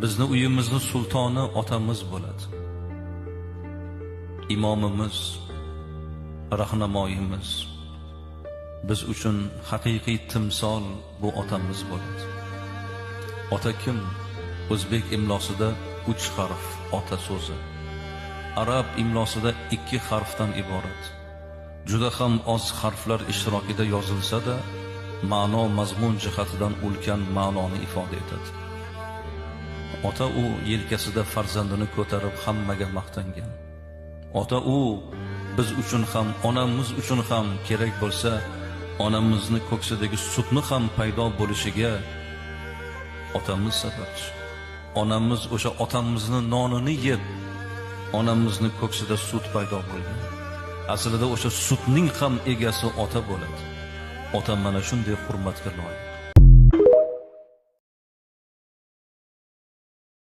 Bizni uyimizni sultoni otamiz bo'ladi. Imomimiz, rahnamoyimiz. Biz uchun haqiqiy timsol bu otamiz bo'ladi. Ota kim? O'zbek imlosida 3 harf ota so'zi. Arab imlosida 2 harfdan iborat. Juda ham oz harflar ishtirokida yozilsa-da, ma'no mazmun jihatidan ulkan ma'noni ifoda etadi. Ota u yelkasida farzandini ko'tarib hammaga maqtangan. Ota u biz uchun ham, onamiz uchun ham kerak bo'lsa, onamizni ko'ksidagi sutni ham paydo bo'lishiga otamiz sababchi. Onamiz o'sha otamizni nonini yeb, onamizni ko'ksida sut paydo bo'lgan. Aslida o'sha sutning ham egasi ota bo'ladi. Ota mana shunday hurmatga loyiq.